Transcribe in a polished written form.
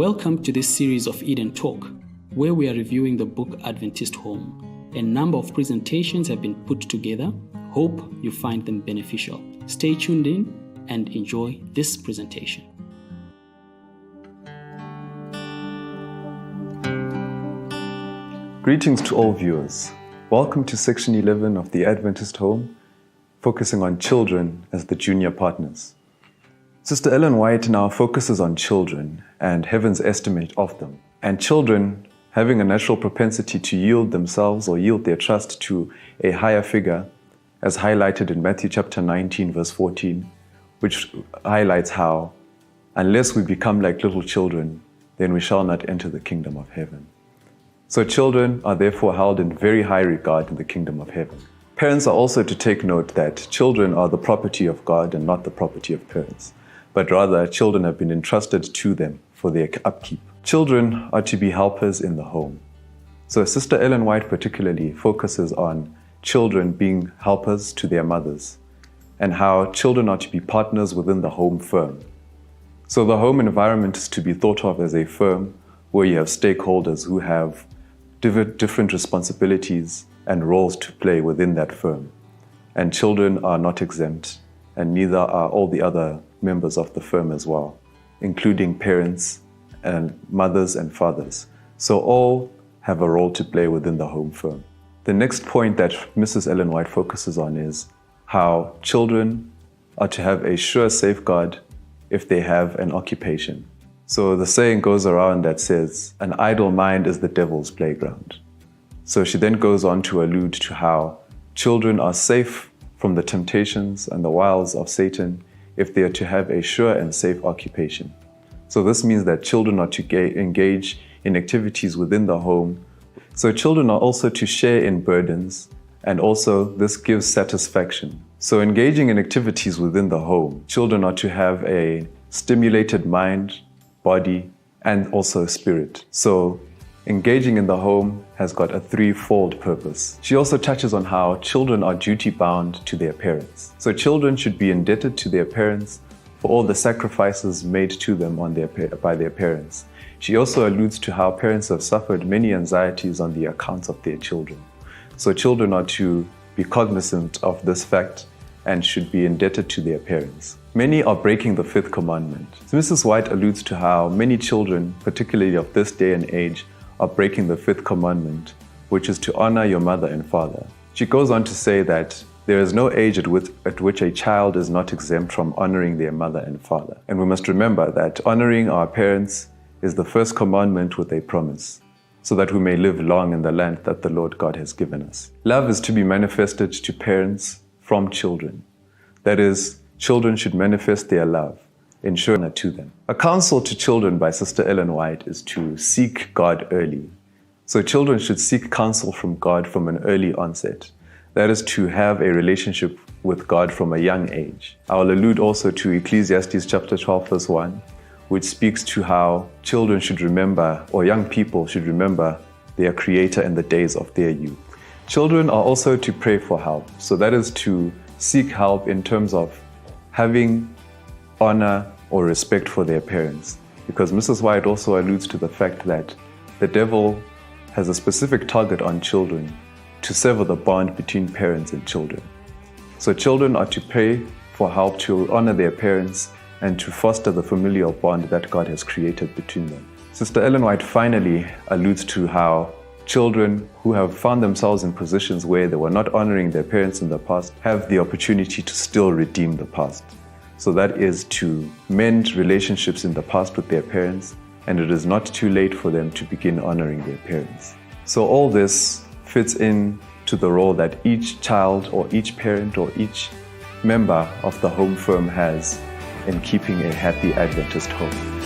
Welcome to this series of Eden Talk, where we are reviewing the book Adventist Home. A number of presentations have been put together. Hope you find them beneficial. Stay tuned in and enjoy this presentation. Greetings to all viewers. Welcome to section 11 of the Adventist Home, focusing on children as the junior partners. Sister Ellen White now focuses on children and heaven's estimate of them, and children having a natural propensity to yield themselves or yield their trust to a higher figure, as highlighted in Matthew chapter 19 verse 14, which highlights how, unless we become like little children, then we shall not enter the kingdom of heaven. So children are therefore held in very high regard in the kingdom of heaven. Parents are also to take note that children are the property of God and not the property of parents, but rather children have been entrusted to them for their upkeep. Children are to be helpers in the home. So Sister Ellen White particularly focuses on children being helpers to their mothers and how children are to be partners within the home firm. So the home environment is to be thought of as a firm where you have stakeholders who have different responsibilities and roles to play within that firm. And children are not exempt, and neither are all the other members of the firm as well, including parents and mothers and fathers. So all have a role to play within the home firm. The next point that Mrs. Ellen White focuses on is how children are to have a sure safeguard if they have an occupation. So the saying goes around that says, an idle mind is the devil's playground. So she then goes on to allude to how children are safe from the temptations and the wiles of Satan if they are to have a sure and safe occupation. So this means that children are to engage in activities within the home. So children are also to share in burdens, and also this gives satisfaction. So engaging in activities within the home, children are to have a stimulated mind, body, and also spirit. So engaging in the home has got a threefold purpose. She also touches on how children are duty-bound to their parents. So children should be indebted to their parents for all the sacrifices made to them by their parents. She also alludes to how parents have suffered many anxieties on the accounts of their children. So children are to be cognizant of this fact and should be indebted to their parents. Many are breaking the fifth commandment. So Mrs. White alludes to how many children, particularly of this day and age, are breaking the fifth commandment, which is to honor your mother and father. She goes on to say that there is no age at which a child is not exempt from honoring their mother and father. And we must remember that honoring our parents is the first commandment with a promise, so that we may live long in the land that the Lord God has given us. Love is to be manifested to parents from children. That is, children should manifest their love, ensuring it to them. A counsel to children by Sister Ellen White is to seek God early. So children should seek counsel from God from an early onset. That is to have a relationship with God from a young age. I will allude also to Ecclesiastes chapter 12 verse 1, which speaks to how children should remember, or young people should remember, their Creator in the days of their youth. Children are also to pray for help. So that is to seek help in terms of having honor or respect for their parents. Because Mrs. White also alludes to the fact that the devil has a specific target on children to sever the bond between parents and children. So children are to pray for help to honor their parents and to foster the familial bond that God has created between them. Sister Ellen White finally alludes to how children who have found themselves in positions where they were not honoring their parents in the past have the opportunity to still redeem the past. So that is to mend relationships in the past with their parents, and it is not too late for them to begin honoring their parents. So all this fits in to the role that each child or each parent or each member of the home firm has in keeping a happy Adventist home.